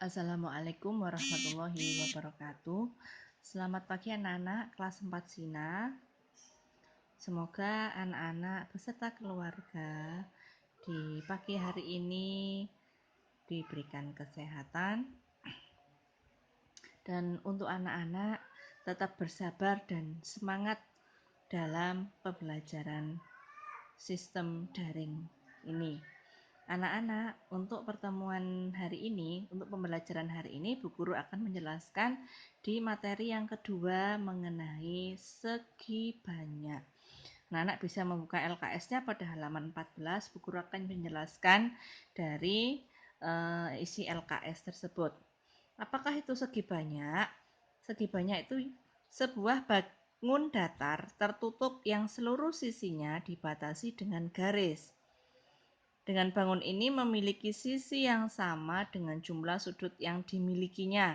Assalamualaikum warahmatullahi wabarakatuh. Selamat pagi anak-anak kelas 4 Sina. Semoga anak-anak beserta keluarga di pagi hari ini diberikan kesehatan. Dan untuk anak-anak tetap bersabar dan semangat dalam pembelajaran sistem daring ini. Anak-anak, untuk pertemuan hari ini, untuk pembelajaran hari ini, Bu Guru akan menjelaskan di materi yang kedua mengenai segi banyak. Anak-anak bisa membuka LKS-nya pada halaman 14. Bu Guru akan menjelaskan dari isi LKS tersebut. Apakah itu segi banyak? Segi banyak itu sebuah bangun datar tertutup yang seluruh sisinya dibatasi dengan garis. Dengan bangun ini memiliki sisi yang sama dengan jumlah sudut yang dimilikinya.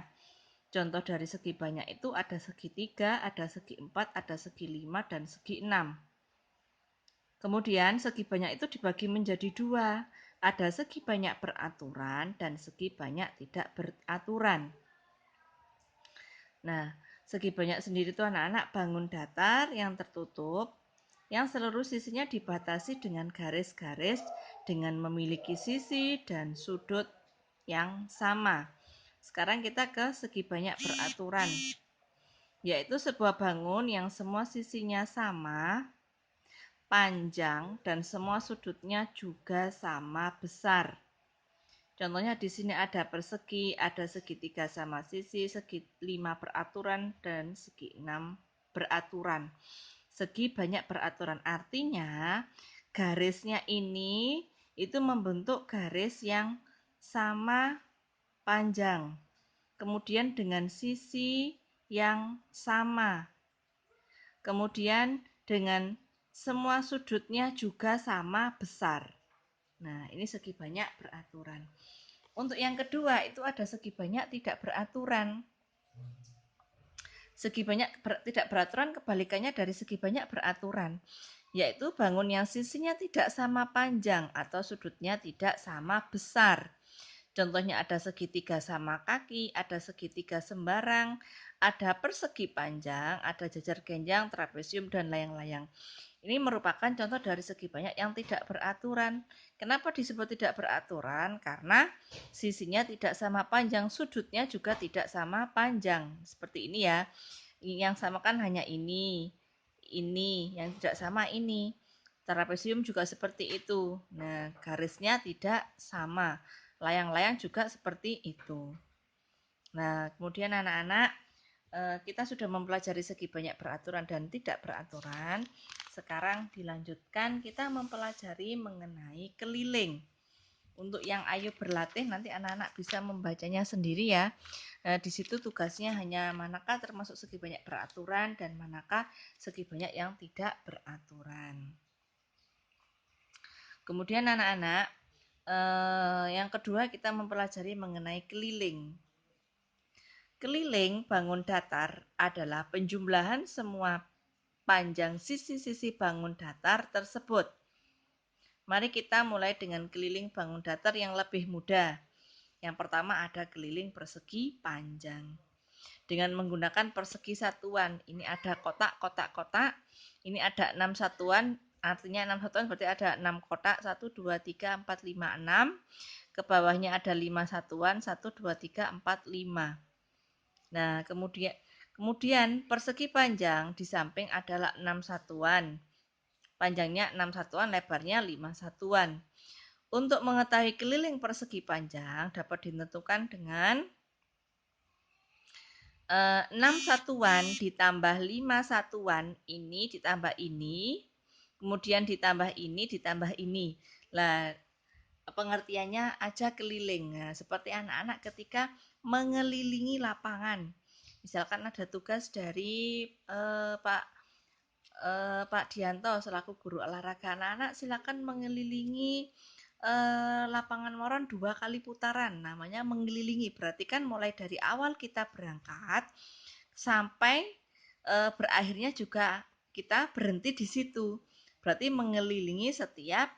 Contoh dari segi banyak itu ada segi 3, ada segi 4, ada segi 5, dan segi 6. Kemudian segi banyak itu dibagi menjadi dua. Ada segi banyak beraturan dan segi banyak tidak beraturan. Nah, segi banyak sendiri itu anak-anak bangun datar yang tertutup, yang seluruh sisinya dibatasi dengan garis-garis dengan memiliki sisi dan sudut yang sama. Sekarang kita ke segi banyak beraturan, yaitu sebuah bangun yang semua sisinya sama, panjang, dan semua sudutnya juga sama besar. Contohnya di sini ada persegi, ada segitiga sama sisi, segi 5 beraturan, dan segi 6 beraturan. Segi banyak beraturan artinya garisnya ini itu membentuk garis yang sama panjang. Kemudian dengan sisi yang sama. Kemudian dengan semua sudutnya juga sama besar. Nah, ini segi banyak beraturan. Untuk yang kedua itu ada segi banyak tidak beraturan. Segi banyak tidak beraturan kebalikannya dari segi banyak beraturan, yaitu bangun yang sisinya tidak sama panjang atau sudutnya tidak sama besar. Contohnya ada segitiga sama kaki, ada segitiga sembarang, ada persegi panjang, ada jajar genjang, trapesium, dan layang-layang. Ini merupakan contoh dari segi banyak yang tidak beraturan. Kenapa disebut tidak beraturan? Karena sisinya tidak sama panjang, sudutnya juga tidak sama panjang. Seperti ini ya. Yang sama kan hanya ini, yang tidak sama ini. Trapesium juga seperti itu. Nah, garisnya tidak sama. Layang-layang juga seperti itu. Nah, kemudian anak-anak, kita sudah mempelajari segi banyak beraturan dan tidak beraturan. Sekarang dilanjutkan kita mempelajari mengenai keliling. Untuk yang ayo berlatih nanti anak-anak bisa membacanya sendiri ya. Di situ tugasnya hanya manakah termasuk segi banyak beraturan dan manakah segi banyak yang tidak beraturan. Kemudian anak-anak, yang kedua kita mempelajari mengenai keliling. Keliling bangun datar adalah penjumlahan semua panjang sisi-sisi bangun datar tersebut. Mari kita mulai dengan keliling bangun datar yang lebih mudah. Yang pertama ada keliling persegi panjang. Dengan menggunakan persegi satuan, ini ada kotak-kotak-kotak, ini ada 6 satuan, artinya 6 satuan berarti ada 6 kotak, 1, 2, 3, 4, 5, 6. Ke bawahnya ada 5 satuan, 1, 2, 3, 4, 5. Nah, kemudian persegi panjang di samping adalah 6 satuan. Panjangnya 6 satuan, lebarnya 5 satuan. Untuk mengetahui keliling persegi panjang dapat ditentukan dengan 6 satuan ditambah 5 satuan, ini ditambah ini, kemudian ditambah ini, ditambah ini. Lah, pengertiannya aja keliling. Nah, seperti anak-anak ketika mengelilingi lapangan. Misalkan ada tugas dari Pak Dianto selaku guru olahraga, anak-anak silakan mengelilingi lapangan moron 2 kali putaran, namanya mengelilingi. Berarti kan mulai dari awal kita berangkat sampai berakhirnya juga kita berhenti di situ. Berarti mengelilingi setiap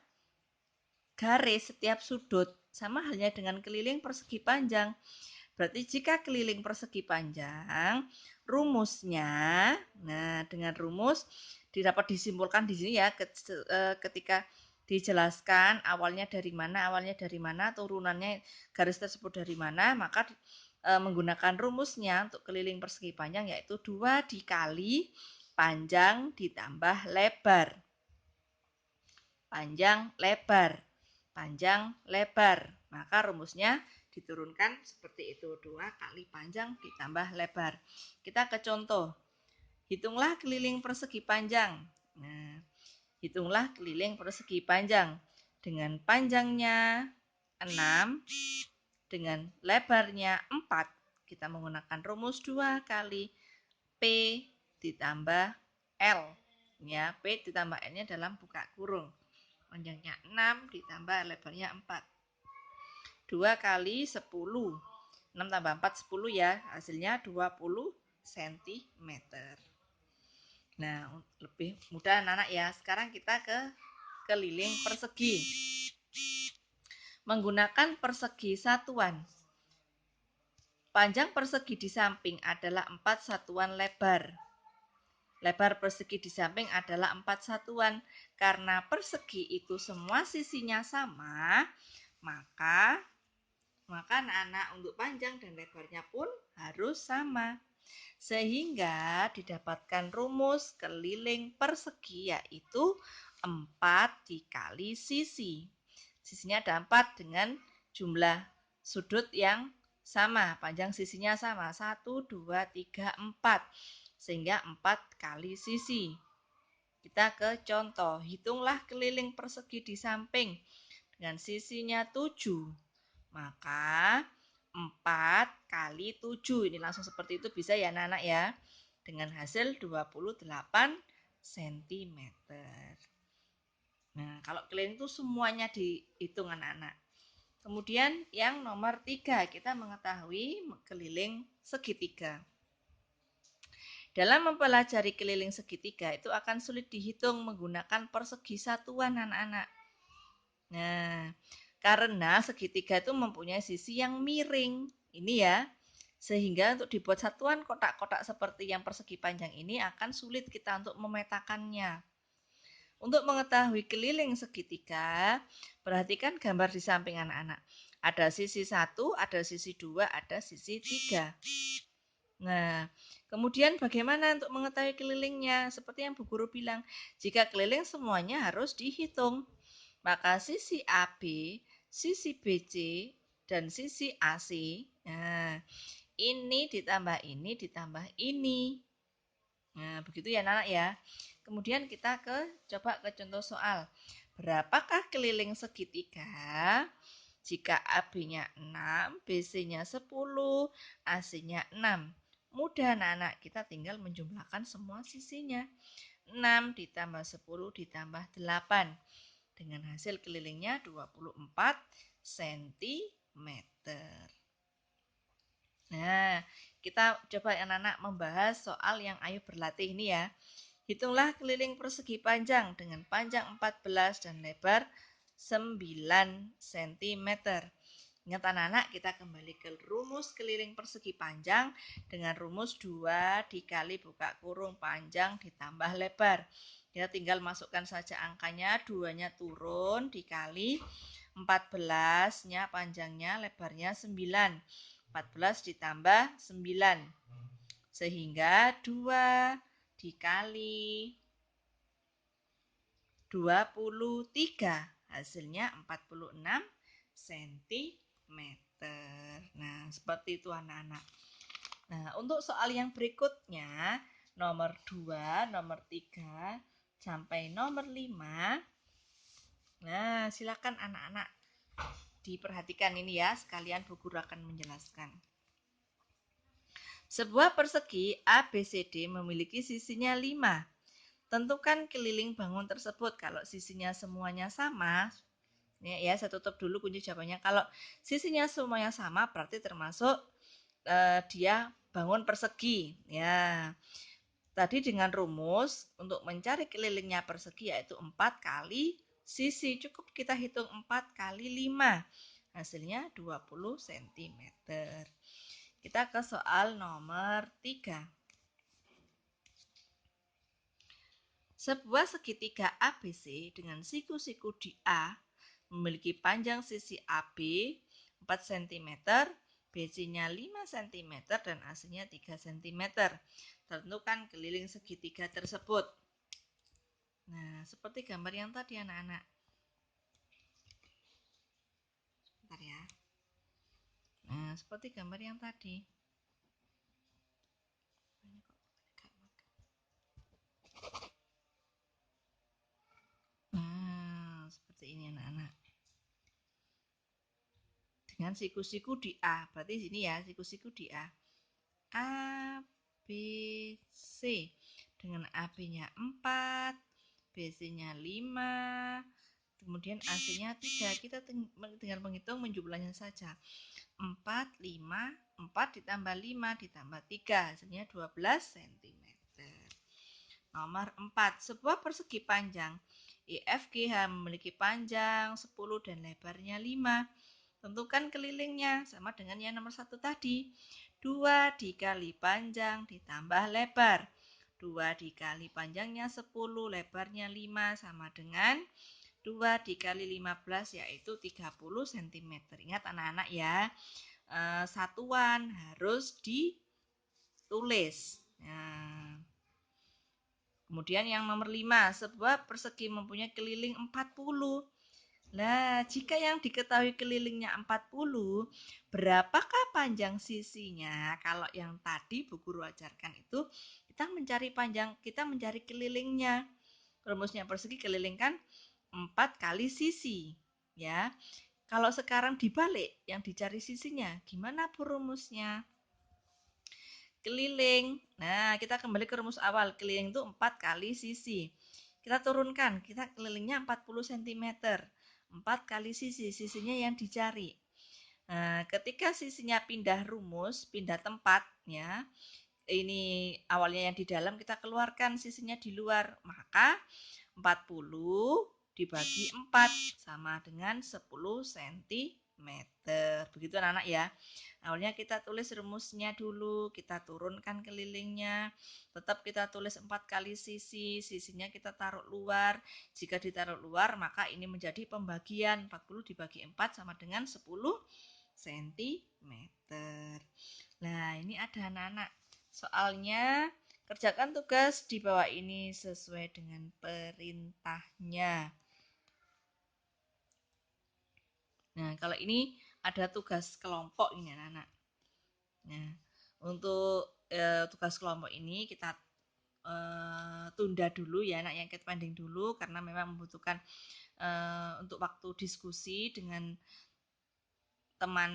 garis, setiap sudut. Sama halnya dengan keliling persegi panjang. Berarti jika keliling persegi panjang, rumusnya, nah dengan rumus dapat disimpulkan di sini ya, ketika dijelaskan awalnya dari mana, turunannya garis tersebut dari mana, maka menggunakan rumusnya untuk keliling persegi panjang yaitu 2 dikali panjang ditambah lebar. Panjang, lebar. Panjang, lebar. Maka rumusnya diturunkan seperti itu. 2 kali panjang ditambah lebar. Kita ke contoh. Hitunglah keliling persegi panjang. Nah, hitunglah keliling persegi panjang. Dengan panjangnya 6, dengan lebarnya 4. Kita menggunakan rumus 2 kali P ditambah L. Ya, P ditambah L-nya dalam buka kurung. Panjangnya 6 ditambah lebarnya 4. 2 kali 10. 6 tambah 4, 10 ya. Hasilnya 20 cm. Nah, lebih mudah anak-anak ya. Sekarang kita ke keliling persegi. Menggunakan persegi satuan. Panjang persegi di samping adalah 4 satuan lebar. Lebar persegi di samping adalah 4 satuan. Karena persegi itu semua sisinya sama, maka anak-anak untuk panjang dan lebarnya pun harus sama. Sehingga didapatkan rumus keliling persegi yaitu 4 dikali sisi. Sisinya ada 4 dengan jumlah sudut yang sama, panjang sisinya sama, 1, 2, 3, 4. Sehingga 4 kali sisi. Kita ke contoh, hitunglah keliling persegi di samping dengan sisinya 7. Maka 4 kali 7, ini langsung seperti itu bisa ya anak-anak ya. Dengan hasil 28 cm. Nah, kalau keliling itu semuanya dihitung anak-anak. Kemudian yang nomor 3, kita mengetahui keliling segitiga. Dalam mempelajari keliling segitiga itu akan sulit dihitung menggunakan persegi satuan anak-anak. Nah, karena segitiga itu mempunyai sisi yang miring. Ini ya. Sehingga untuk dibuat satuan kotak-kotak seperti yang persegi panjang ini akan sulit kita untuk memetakannya. Untuk mengetahui keliling segitiga, perhatikan gambar di samping anak-anak. Ada sisi 1, ada sisi 2, ada sisi 3. Nah, kemudian bagaimana untuk mengetahui kelilingnya? Seperti yang Bu Guru bilang, jika keliling semuanya harus dihitung. Maka sisi AB, sisi BC, dan sisi AC, nah, ini ditambah ini. Nah, begitu ya anak ya. Kemudian kita coba ke contoh soal. Berapakah keliling segitiga? Jika AB-nya 6, BC-nya 10, AC-nya 6. Mudah anak-anak, kita tinggal menjumlahkan semua sisinya. 6 ditambah 10 ditambah 8. Dengan hasil kelilingnya 24 cm. Nah, kita coba anak-anak membahas soal yang ayo berlatih ini ya. Hitunglah keliling persegi panjang dengan panjang 14 dan lebar 9 cm. Ingat anak-anak, kita kembali ke rumus keliling persegi panjang dengan rumus 2 dikali buka kurung panjang ditambah lebar. Kita tinggal masukkan saja angkanya, 2-nya turun dikali 14-nya panjangnya, lebarnya 9. 14 ditambah 9. Sehingga 2 dikali 23. Hasilnya 46 cm. Nah, seperti itu anak-anak. Nah, untuk soal yang berikutnya, nomor 2, nomor 3, sampai nomor 5. Nah, silakan anak-anak diperhatikan ini ya, sekalian Bu Guru akan menjelaskan. Sebuah persegi ABCD memiliki sisinya 5. Tentukan keliling bangun tersebut. Kalau sisinya semuanya sama, ya saya tutup dulu kunci jawabannya. Kalau sisinya semuanya sama berarti termasuk dia bangun persegi. Ya. Tadi dengan rumus untuk mencari kelilingnya persegi yaitu 4 kali sisi. Cukup kita hitung 4 kali 5. Hasilnya 20 cm. Kita ke soal nomor 3. Sebuah segitiga ABC dengan siku-siku di A memiliki panjang sisi AB 4 cm, BC-nya 5 cm, dan AC-nya 3 cm. Tentukan keliling segitiga tersebut. Nah, seperti gambar yang tadi anak-anak. Bentar ya. Nah, seperti gambar yang tadi. Nah, seperti ini anak-anak. Dengan siku-siku di A. Berarti sini ya, siku-siku di A. A, B, C. Dengan AB-nya 4, BC-nya 5, kemudian AC-nya 3. Kita tinggal menghitung menjumlahnya saja. 4, 5, 4 ditambah 5 ditambah 3. Hasilnya 12 cm. Nomor 4. Sebuah persegi panjang IFGH memiliki panjang 10 dan lebarnya 5. Tentukan kelilingnya sama dengan yang nomor 1 tadi. 2 dikali panjang ditambah lebar. 2 dikali panjangnya 10, lebarnya 5 sama dengan 2 dikali 15 yaitu 30 cm. Ingat anak-anak ya, satuan harus ditulis. Nah, kemudian yang nomor 5, sebuah persegi mempunyai keliling 40. Nah, jika yang diketahui kelilingnya 40, berapakah panjang sisinya? Kalau yang tadi Bu Guru ajarkan itu, kita mencari kelilingnya. Rumusnya persegi keliling kan 4 kali sisi, ya. Kalau sekarang dibalik, yang dicari sisinya, gimana Bu rumusnya? Keliling. Nah, kita kembali ke rumus awal. Keliling itu 4 kali sisi. Kita turunkan, kita kelilingnya 40 cm. 4 kali sisi, sisinya yang dicari. Nah, ketika sisinya pindah rumus, pindah tempat, ya. Ini awalnya yang di dalam, kita keluarkan sisinya di luar. Maka 40 dibagi 4 sama dengan 10 cm. Begitu anak-anak ya. Awalnya kita tulis rumusnya dulu, kita turunkan kelilingnya. Tetap kita tulis 4 kali sisi, sisinya kita taruh luar. Jika ditaruh luar, maka ini menjadi pembagian. 40 dibagi 4 sama dengan 10 cm. Nah, ini ada anak-anak. Soalnya kerjakan tugas di bawah ini sesuai dengan perintahnya. Nah, kalau ini ada tugas kelompok ini anak-anak. Nah, untuk tugas kelompok ini kita tunda dulu ya anak, yang kita pending dulu karena memang membutuhkan untuk waktu diskusi dengan teman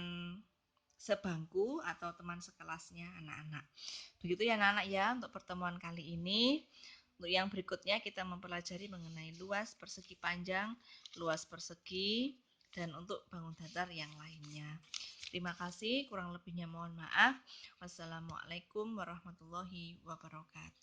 sebangku atau teman sekelasnya anak-anak. Begitu ya anak-anak ya untuk pertemuan kali ini. Untuk yang berikutnya kita mempelajari mengenai luas persegi panjang, luas persegi, dan untuk bangun datar yang lainnya. Terima kasih, kurang lebihnya mohon maaf. Wassalamualaikum warahmatullahi wabarakatuh.